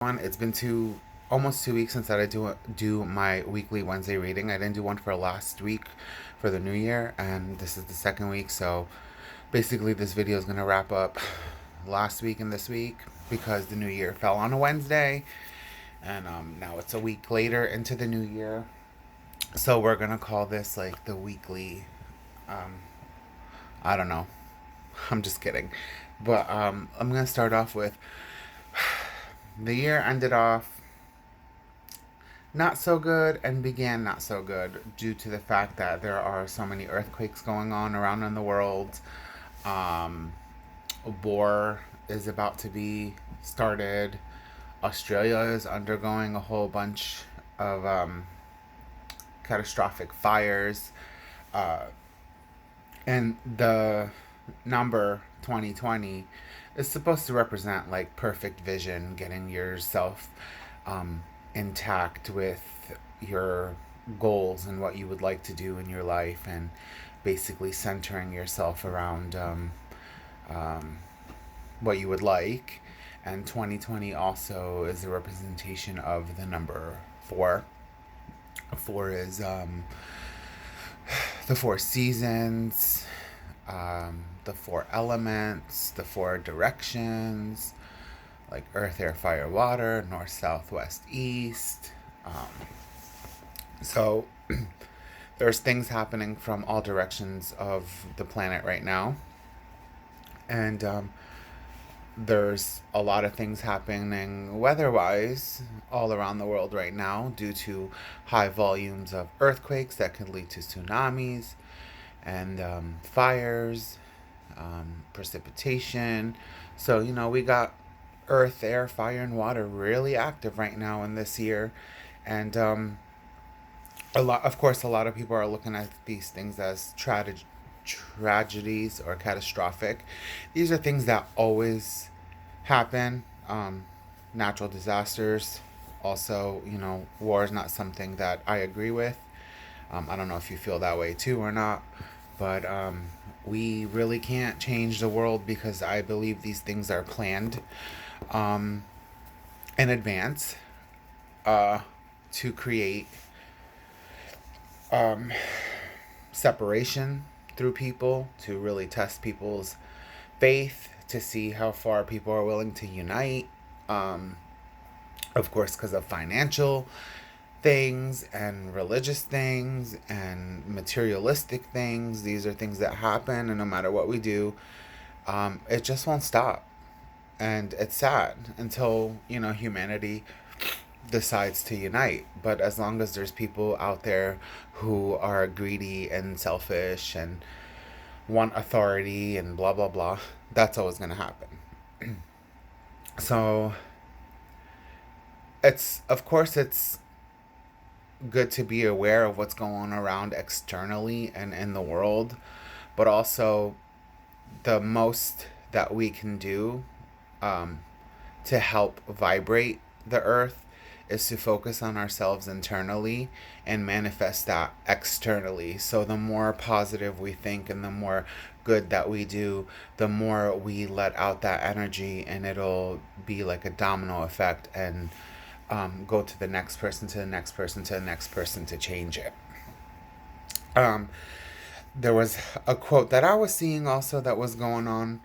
It's been almost 2 weeks since I do my weekly Wednesday reading. I didn't do one for last week for the new year, and this is the second week. So basically, this video is gonna wrap up last week and this week because the new year fell on a Wednesday, and now it's a week later into the new year. So we're gonna call this like the weekly. Um, I don't know. I'm just kidding, but I'm gonna start off with the year ended off not so good and began not so good due to the fact that there are so many earthquakes going on around in the world. Um, a war is about to be started. Australia is undergoing a whole bunch of catastrophic fires. Uh, and the number 2020 is supposed to represent like perfect vision, getting yourself um, intact with your goals and what you would like to do in your life, and basically centering yourself around um, what you would like. And 2020 also is a representation of the number four. Four is the four seasons, the four elements, the four directions, like earth, air, fire, water, north, south, west, east. So there's things happening from all directions of the planet right now. And there's a lot of things happening weather wise all around the world right now due to high volumes of earthquakes that can lead to tsunamis and fires, precipitation. So, we got earth, air, fire, and water really active right now in this year. And a lot of people are looking at these things as tragedies or catastrophic. These are things that always happen. Natural disasters. Also, war is not something that I agree with. I don't know if you feel that way too or not, but we really can't change the world because I believe these things are planned um, in advance uh, to create um, separation through people, to really test people's faith, to see how far people are willing to unite. Um, of course, because of financial things and religious things and materialistic things. These are things that happen, and no matter what we do, it just won't stop. And it's sad until, humanity decides to unite. But as long as there's people out there who are greedy and selfish and want authority and blah, blah, blah, that's always going to happen. So of course, it's good to be aware of what's going on around externally and in the world, but also the most that we can do um, to help vibrate the earth is to focus on ourselves internally and manifest that externally. So the more positive we think and the more good that we do, the more we let out that energy, and it'll be like a domino effect and go to the next person, to the next person, to the next person to change it. Um, there was a quote that I was seeing also that was going on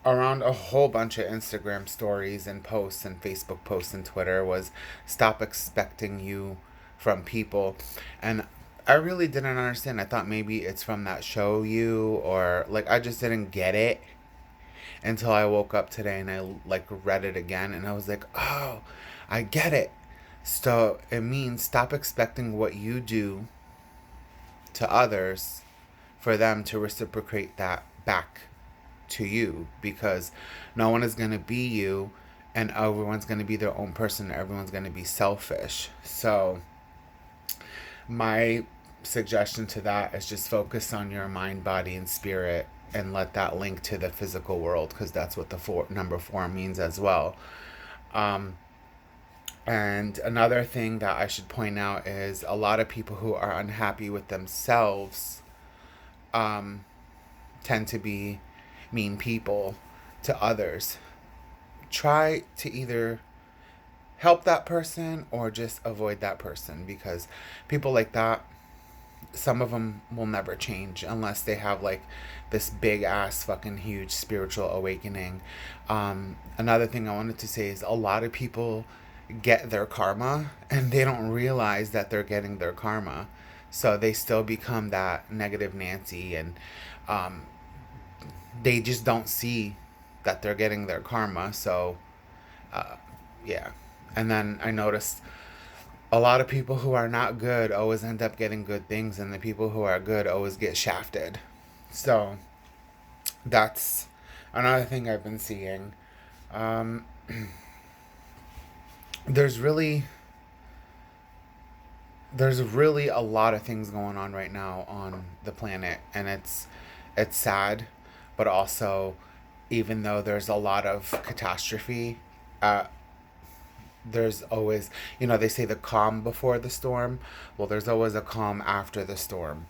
around a whole bunch of Instagram stories and posts and Facebook posts and Twitter was stop expecting you from people. And I really didn't understand. I thought maybe it's from that show You, or like I just didn't get it until I woke up today and I like read it again, and I was like, "Oh, I get it." So it means stop expecting what you do to others for them to reciprocate that back to you, because no one is going to be you, and everyone's going to be their own person. Everyone's going to be selfish. So my suggestion to that is just focus on your mind, body, and spirit, and let that link to the physical world, because that's what the number four means as well. Um, and another thing that I should point out is a lot of people who are unhappy with themselves um, tend to be mean people to others. Try to either help that person or just avoid that person, because people like that, some of them will never change unless they have like this big ass fucking huge spiritual awakening. Another thing I wanted to say is a lot of people get their karma and they don't realize that they're getting their karma. So they still become that negative Nancy, and um, they just don't see that they're getting their karma. So, uh, yeah. And then I noticed a lot of people who are not good always end up getting good things, and the people who are good always get shafted. So that's another thing I've been seeing. Um, there's really there's really a lot of things going on right now on the planet, and it's sad, but also, even though there's a lot of catastrophe, uh, there's always, they say the calm before the storm. Well, there's always a calm after the storm.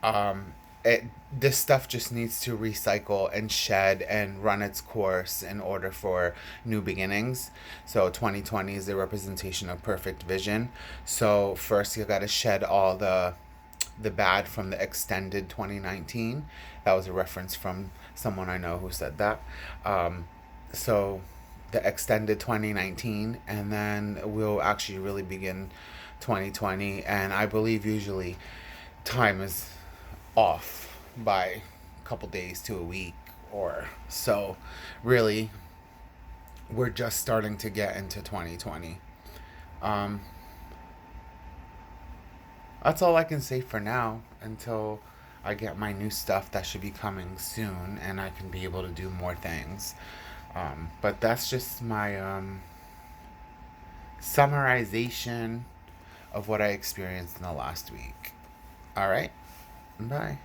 Um, it This stuff just needs to recycle and shed and run its course in order for new beginnings. So 2020 is a representation of perfect vision. So first you got to shed all the bad from the extended 2019. That was a reference from someone I know who said that. So the extended 2019, and then we'll actually really begin 2020. And I believe usually time is off by a couple days to a week or so. Really, we're just starting to get into 2020. Um, that's all I can say for now until I get my new stuff that should be coming soon and I can be able to do more things. But that's just my summarization of what I experienced in the last week. All right. Bye.